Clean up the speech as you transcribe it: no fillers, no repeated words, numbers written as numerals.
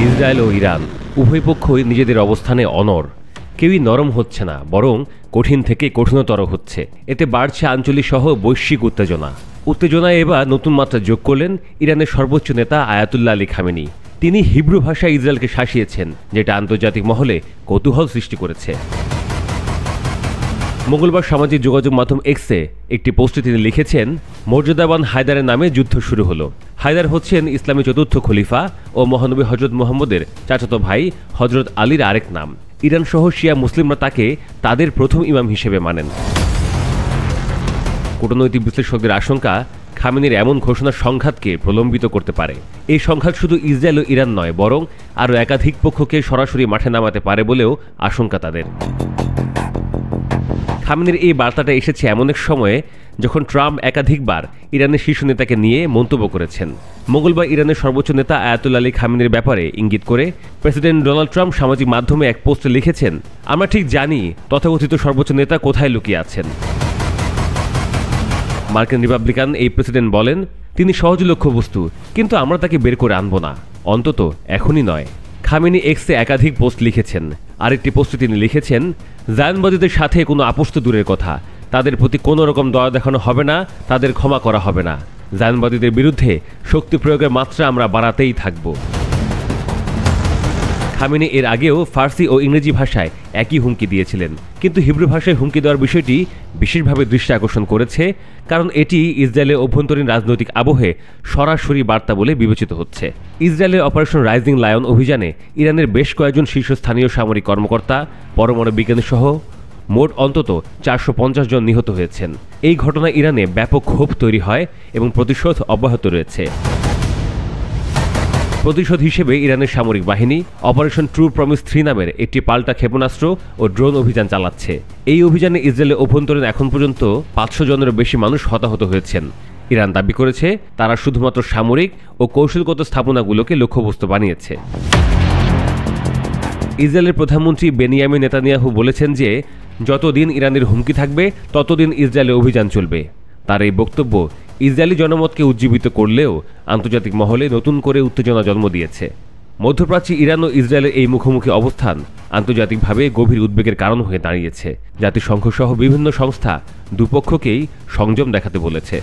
Israel ও Iran উভয় পক্ষই নিজেদের অবস্থানে অনড়। কেউই নরম হচ্ছে না, বরং কঠিন থেকে কঠিনতর হচ্ছে। এতে বাড়ছে আঞ্চলিক সহ বৈশ্বিক উত্তেজনায় এবার নতুন মাত্রা যোগ করলেন ইরানের সর্বোচ্চ নেতা আয়াতুল্লাহ আলী খামেনি। তিনি হিব্রু ভাষায় ইসরায়েলকে শাসিয়েছেন, যেটা আন্তর্জাতিক মহলে কৌতূহল সৃষ্টি করেছে। মঙ্গলবার সামাজিক যোগাযোগ মাধ্যম এক্সে একটি পোস্টে তিনি লিখেছেন, মর্যাদাবান হায়দারের নামে যুদ্ধ শুরু হলো। হায়দার হচ্ছেন ইসলামী চতুর্থ খলিফা ও মহানবী হজরত মুহাম্মদের চাচাতো ভাই হজরত আলীর আরেক নাম। ইরান সহ শিয়া মুসলিমরা তাকে তাদের প্রথম ইমাম হিসেবে মানেন। কূটনৈতিক বিশ্লেষকদের আশঙ্কা, খামেনির এমন ঘোষণা সংঘাতকে প্রলম্বিত করতে পারে। এই সংঘাত শুধু ইসরায়েল ও ইরান নয়, বরং আরও একাধিক পক্ষকে সরাসরি মাঠে নামাতে পারে বলেও আশঙ্কা তাদের। খামেনির এই বার্তাটা এসেছে এমন এক সময়ে যখন ট্রাম্প একাধিকবার ইরানের শীর্ষ নেতাকে নিয়ে মন্তব্য করেছেন। মঙ্গলবার ইরানের সর্বোচ্চ নেতা আয়াতুল্লাহ আলী খামেনির ব্যাপারে ইঙ্গিত করে প্রেসিডেন্ট ডোনাল্ড ট্রাম্প সামাজিক মাধ্যমে এক পোস্টে লিখেছেন, আমরা ঠিক জানি তথাকথিত সর্বোচ্চ নেতা কোথায় লুকিয়ে আছেন। মার্কিন রিপাবলিকান এই প্রেসিডেন্ট বলেন, তিনি সহজ লক্ষ্যবস্তু, কিন্তু আমরা তাকে বের করে আনব না, অন্তত এখনই নয়। খামেনি এক্সে একাধিক পোস্ট লিখেছেন। আরেকটি পোস্টে তিনি লিখেছেন, জায়নবাদীদের সাথে কোনো আপোষ তো দূরের কথা, তাদের প্রতি কোনো রকম দয়া দেখানো হবে না, তাদের ক্ষমা করা হবে না। জায়নবাদীদের বিরুদ্ধে শক্তি প্রয়োগের মাত্রা আমরা বাড়াতেই থাকব। খামেনি এর আগেও ফার্সি ও ইংরেজি ভাষায় একই হুমকি দিয়েছিলেন, কিন্তু হিব্রু ভাষায় হুমকি দেওয়ার বিষয়টি বিশেষভাবে দৃষ্টি আকর্ষণ করেছে, কারণ এটি ইসরায়েলের অভ্যন্তরীণ রাজনৈতিক আবহে সরাসরি বার্তা বলে বিবেচিত হচ্ছে। ইসরায়েলের অপারেশন রাইজিং লায়ন অভিযানে ইরানের বেশ কয়েকজন শীর্ষস্থানীয় সামরিক কর্মকর্তা, পরমাণু বিজ্ঞানী সহ মোট অন্তত 450 জন নিহত হয়েছেন। এই ঘটনায় ইরানে ব্যাপক ক্ষোভ তৈরি হয় এবং প্রতিশোধ অব্যাহত রয়েছে। প্রতিশোধ হিসেবে ইরানের সামরিক বাহিনী অপারেশন ট্রু প্রমিস 3 নামের একটি পাল্টা ক্ষেপণাস্ত্র ও ড্রোন অভিযান চালাচ্ছে। এই অভিযানে ইসরায়েলের অভ্যন্তরীণ এখন পর্যন্ত 500 জনেরও বেশি মানুষ হতাহত হয়েছেন। ইরান দাবি করেছে তারা শুধুমাত্র সামরিক ও কৌশলগত স্থাপনাগুলোকে লক্ষ্যবস্তু বানিয়েছে। ইসরায়েলের প্রধানমন্ত্রী বেনিয়ামিন নেতানিয়াহু বলেছেন যে যতদিন ইরানের হুমকি থাকবে ততদিন ইসরায়েলে অভিযান চলবে। তার এই বক্তব্য ইসরায়েলি জনমতকে উজ্জীবিত করলেও আন্তর্জাতিক মহলে নতুন করে উত্তেজনা জন্ম দিয়েছে। মধ্যপ্রাচ্যে ইরান ও ইসরায়েলের এই মুখোমুখি অবস্থান আন্তর্জাতিকভাবে গভীর উদ্বেগের কারণ হয়ে দাঁড়িয়েছে। জাতিসংঘ সহ বিভিন্ন সংস্থা দুপক্ষকেই সংযম দেখাতে বলেছে।